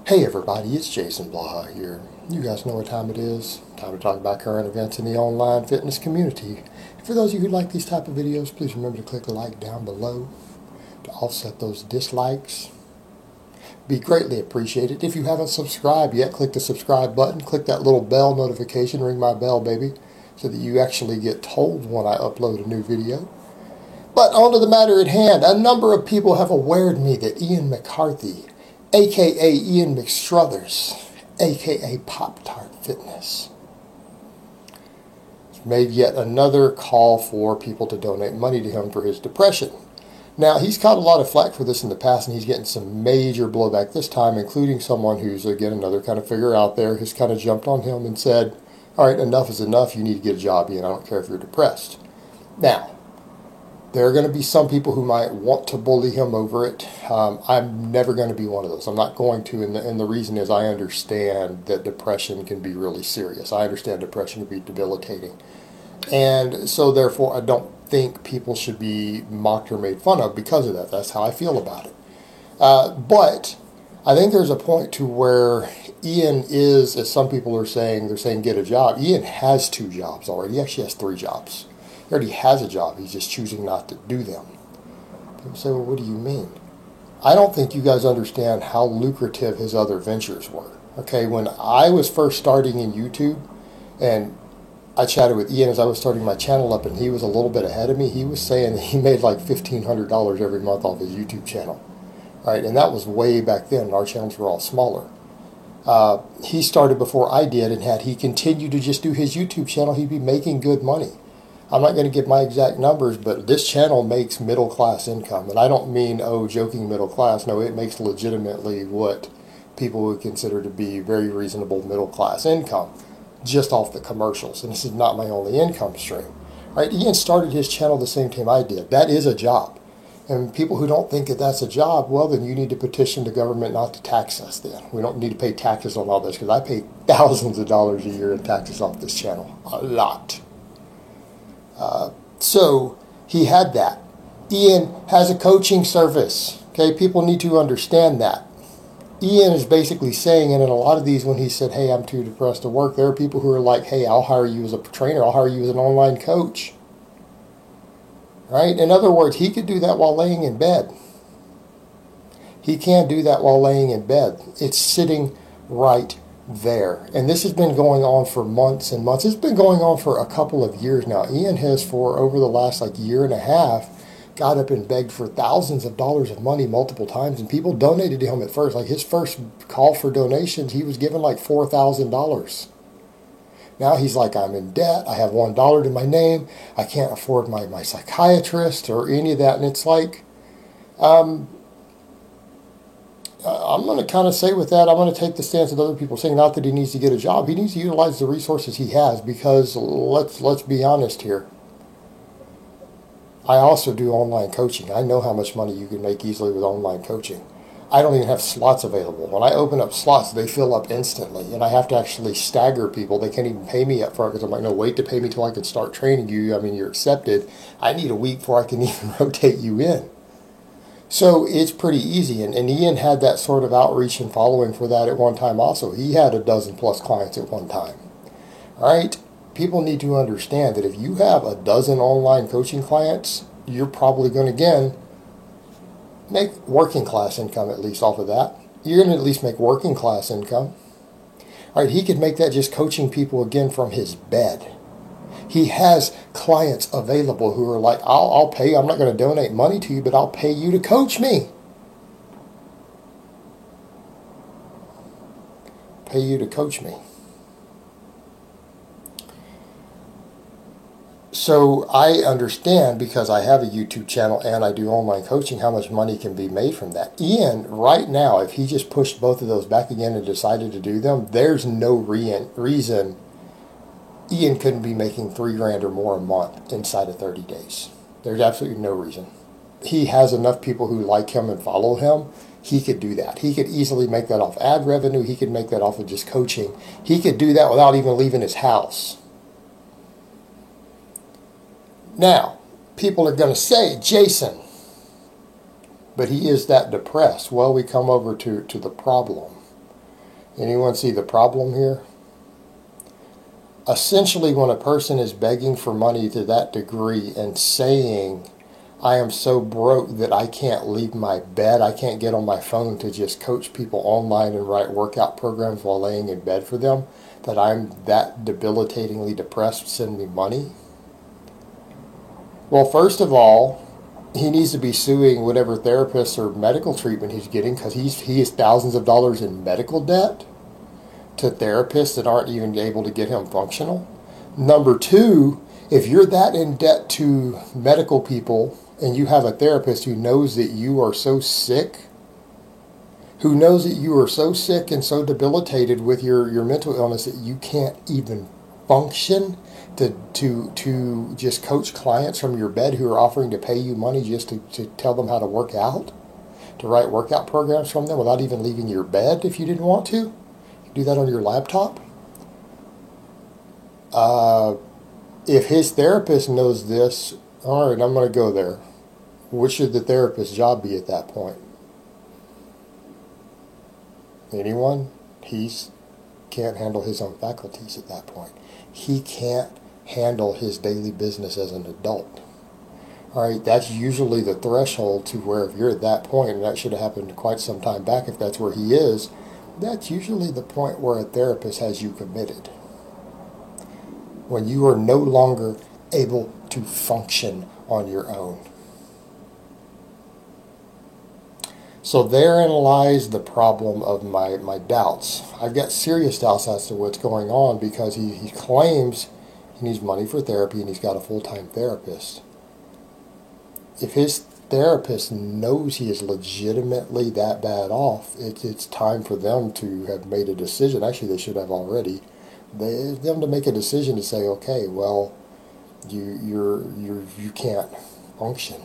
Hey everybody, it's Jason Blaha here. You guys know what time it is. Time to talk about current events in the online fitness community. For those of you who like these type of videos, please remember to click the like down below to offset those dislikes. Be greatly appreciated. If you haven't subscribed yet, click the subscribe button. Click that little bell notification, ring my bell baby, so that you actually get told when I upload a new video. But on to the matter at hand. A number of people have awared me that Ian McCarthy, a.k.a. Ian McStruthers, a.k.a. Pop-Tart Fitness, made yet another call for people to donate money to him for his depression. Now, he's caught a lot of flack for this in the past, and he's getting some major blowback this time, including someone who's, again, another kind of figure out there, has kind of jumped on him and said, all right, enough is enough. You need to get a job, Ian. I don't care if you're depressed. Now, there are going to be some people who might want to bully him over it. I'm never going to be one of those. I'm not going to, and the reason is I understand that depression can be really serious. I understand depression can be debilitating. And so therefore I don't think people should be mocked or made fun of because of that. That's how I feel about it. But I think there's a point to where Ian is, as some people are saying, they're saying get a job. Ian has 2 jobs already. He actually has 3 jobs. He already has a job. He's just choosing not to do them. People say, well, what do you mean? I don't think you guys understand how lucrative his other ventures were. Okay, when I was first starting in YouTube, and I chatted with Ian as I was starting my channel up, and he was a little bit ahead of me, he was saying that he made like $1,500 every month off his YouTube channel. Right, and that was way back then, and our channels were all smaller. He started before I did, and had he continued to just do his YouTube channel, he'd be making good money. I'm not going to give my exact numbers, but this channel makes middle-class income. And I don't mean, oh, joking middle class. No, it makes legitimately what people would consider to be very reasonable middle-class income just off the commercials. And this is not my only income stream. Right? Ian started his channel the same time I did. That is a job. And people who don't think that that's a job, well, then you need to petition the government not to tax us then. We don't need to pay taxes on all this, because I pay thousands of dollars a year in taxes off this channel. A lot. So he had that. Ian has a coaching service. Okay, people need to understand that. Ian is basically saying, and in a lot of these, when he said, hey, I'm too depressed to work, there are people who are like, hey, I'll hire you as a trainer. I'll hire you as an online coach. Right? In other words, he could do that while laying in bed. He can't do that while laying in bed. It's sitting right there. And this has been going on for months and months. It's been going on for a couple of years now. Ian has, for over the last year and a half, got up and begged for thousands of dollars of money multiple times, and people donated to him at first. Like his first call for donations, he was given like $4,000. Now he's like, I'm in debt. I have $1 to my name. I can't afford my psychiatrist or any of that. And it's like, I'm going to kind of say with that, I'm going to take the stance that other people are saying, not that he needs to get a job. He needs to utilize the resources he has, because let's be honest here. I also do online coaching. I know how much money you can make easily with online coaching. I don't even have slots available. When I open up slots, they fill up instantly, and I have to actually stagger people. They can't even pay me up front, because I'm like, no, wait to pay me till I can start training you. I mean, you're accepted. I need a week before I can even rotate you in. So it's pretty easy, and Ian had that sort of outreach and following for that at one time also. He had a dozen plus clients at one time. All right? People need to understand that if you have a dozen online coaching clients, you're probably going to, again, make working class income at least off of that. You're going to at least make working class income. All right, he could make that just coaching people, again, from his bed. He has clients available who are like, I'll pay you. I'm not going to donate money to you, but I'll pay you to coach me. Pay you to coach me. So I understand, because I have a YouTube channel and I do online coaching, how much money can be made from that. Ian, right now, if he just pushed both of those back again and decided to do them, there's no reason Ian couldn't be making $3,000 or more a month inside of 30 days. There's absolutely no reason. He has enough people who like him and follow him. He could do that. He could easily make that off ad revenue. He could make that off of just coaching. He could do that without even leaving his house. Now, people are going to say, Jason, but he is that depressed. Well, we come over to the problem. Anyone see the problem here? Essentially, when a person is begging for money to that degree and saying, I am so broke that I can't leave my bed, I can't get on my phone to just coach people online and write workout programs while laying in bed for them, that I'm that debilitatingly depressed, send me money. Well, first of all, he needs to be suing whatever therapist or medical treatment he's getting, because he is thousands of dollars in medical debt to therapists that aren't even able to get him functional. Number two, if you're that in debt to medical people and you have a therapist who knows that you are so sick, and so debilitated with your mental illness that you can't even function, to just coach clients from your bed who are offering to pay you money just to tell them how to work out, to write workout programs from them without even leaving your bed if you didn't want to. You do that on your laptop. If his therapist knows this, all right, I'm going to go there. What should the therapist's job be at that point? Anyone? He can't handle his own faculties at that point. He can't handle his daily business as an adult. All right, that's usually the threshold to where if you're at that point, and that should have happened quite some time back if that's where he is, that's usually the point where a therapist has you committed. When you are no longer able to function on your own. So therein lies the problem of my doubts. I've got serious doubts as to what's going on, because he claims he needs money for therapy and he's got a full-time therapist. If his therapist knows he is legitimately that bad off, it's time for them to have made a decision. Actually, they should have already. Them to make a decision to say, okay, well, you can't function.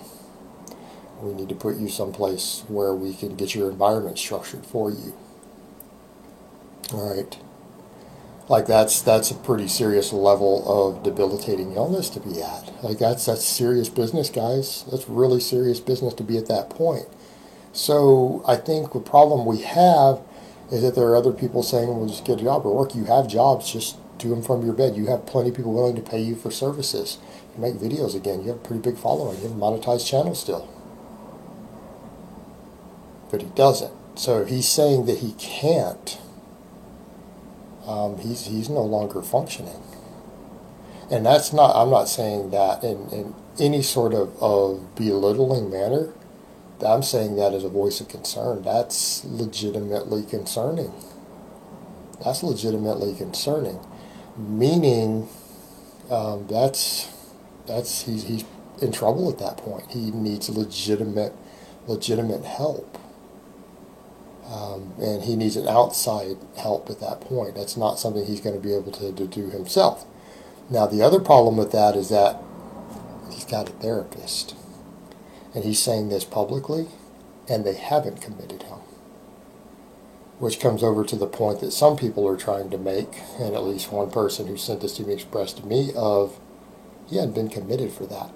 We need to put you someplace where we can get your environment structured for you. All right. Like that's a pretty serious level of debilitating illness to be at. Like that's serious business, guys. That's really serious business to be at that point. So I think the problem we have is that there are other people saying, well, just get a job or work. You have jobs, just do them from your bed. You have plenty of people willing to pay you for services. You make videos again. You have a pretty big following. You have a monetized channel still. But he doesn't. So if he's saying that he can't, he's no longer functioning. And that's not, I'm not saying that in any sort of belittling manner. I'm saying that as a voice of concern. That's legitimately concerning. That's legitimately concerning. Meaning, he's in trouble at that point. He needs legitimate help. And he needs an outside help at that point. That's not something he's going to be able to do himself. Now, the other problem with that is that he's got a therapist. And he's saying this publicly, and they haven't committed him. Which comes over to the point that some people are trying to make, and at least one person who sent this to me expressed to me, of he hadn't been committed for that.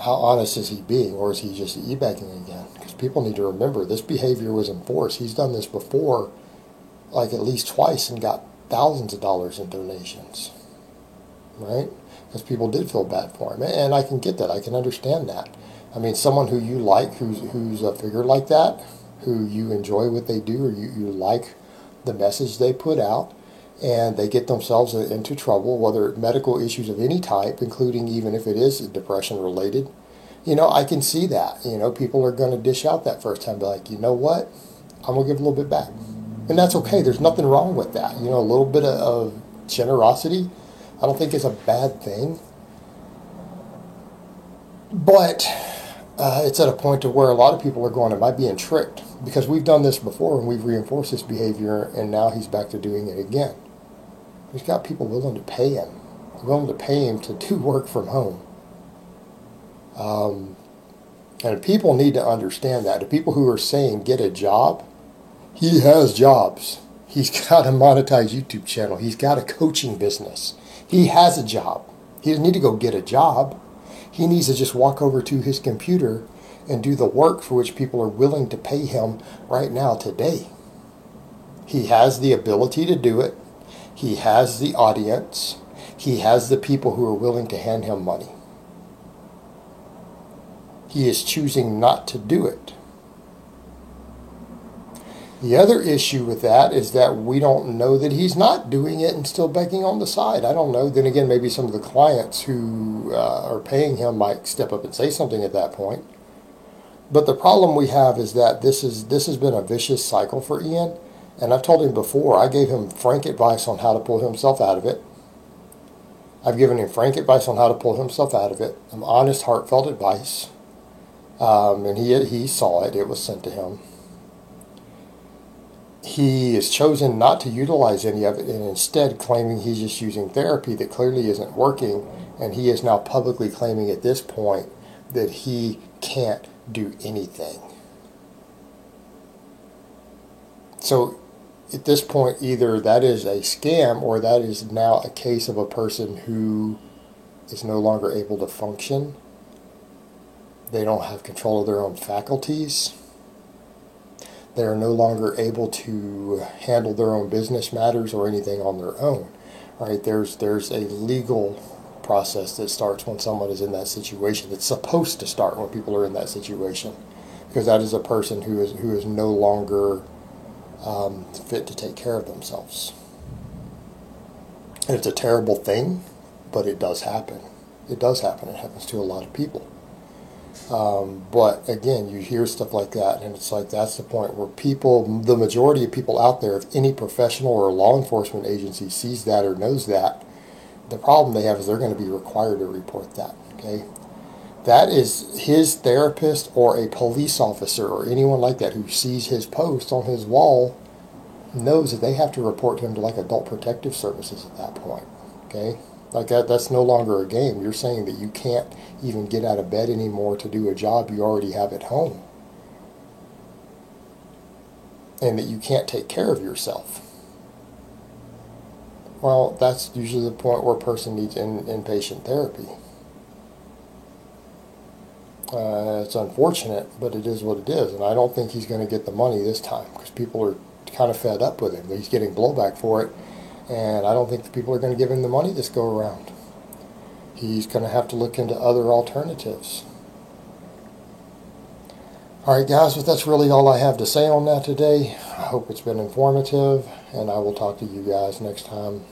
How honest is he being, or is he just e-begging again? Because people need to remember, this behavior was enforced. He's done this before, like at least twice, and got thousands of dollars in donations. Right? Because people did feel bad for him. And I can get that. I can understand that. I mean, someone who you like, who's a figure like that, who you enjoy what they do, or you like the message they put out, and they get themselves into trouble, whether medical issues of any type, including even if it is depression related, I can see that. People are going to dish out that first time, be like, you know what, I'm going to give a little bit back. And that's okay. There's nothing wrong with that. A little bit of generosity, I don't think is a bad thing. But it's at a point to where a lot of people are going, am I being tricked? Because we've done this before and we've reinforced this behavior, and now he's back to doing it again. He's got people willing to pay him to do work from home. And people need to understand that. The people who are saying get a job, he has jobs. He's got a monetized YouTube channel. He's got a coaching business. He has a job. He doesn't need to go get a job. He needs to just walk over to his computer and do the work for which people are willing to pay him right now today. He has the ability to do it. He has the audience. He has the people who are willing to hand him money. He is choosing not to do it. The other issue with that is that we don't know that he's not doing it and still begging on the side. I don't know. Then again, maybe some of the clients who are paying him might step up and say something at that point. But the problem we have is that this has been a vicious cycle for Ian. And I've told him before, I gave him frank advice on how to pull himself out of it. I've given him frank advice on how to pull himself out of it. Some honest, heartfelt advice. And he saw it. It was sent to him. He has chosen not to utilize any of it and instead claiming he's just using therapy that clearly isn't working, and he is now publicly claiming at this point that he can't do anything. So at this point, either that is a scam or that is now a case of a person who is no longer able to function. They don't have control of their own faculties. They are no longer able to handle their own business matters or anything on their own. Right? There's a legal process that starts when someone is in that situation. It's supposed to start when people are in that situation, because that is a person who is no longer fit to take care of themselves. And it's a terrible thing, but it does happen. It does happen. It happens to a lot of people. But again, you hear stuff like that, and it's like that's the point where people, the majority of people out there, if any professional or law enforcement agency sees that or knows that, the problem they have is they're going to be required to report that. Okay, that is his therapist or a police officer or anyone like that who sees his post on his wall knows that they have to report him to like Adult Protective Services at that point. Okay. Like that's no longer a game. You're saying that you can't even get out of bed anymore to do a job you already have at home. And that you can't take care of yourself. Well, that's usually the point where a person needs inpatient therapy. It's unfortunate, but it is what it is. And I don't think he's going to get the money this time because people are kind of fed up with him. He's getting blowback for it. And I don't think the people are going to give him the money this go around. He's going to have to look into other alternatives. All right, guys, but that's really all I have to say on that today. I hope it's been informative, and I will talk to you guys next time.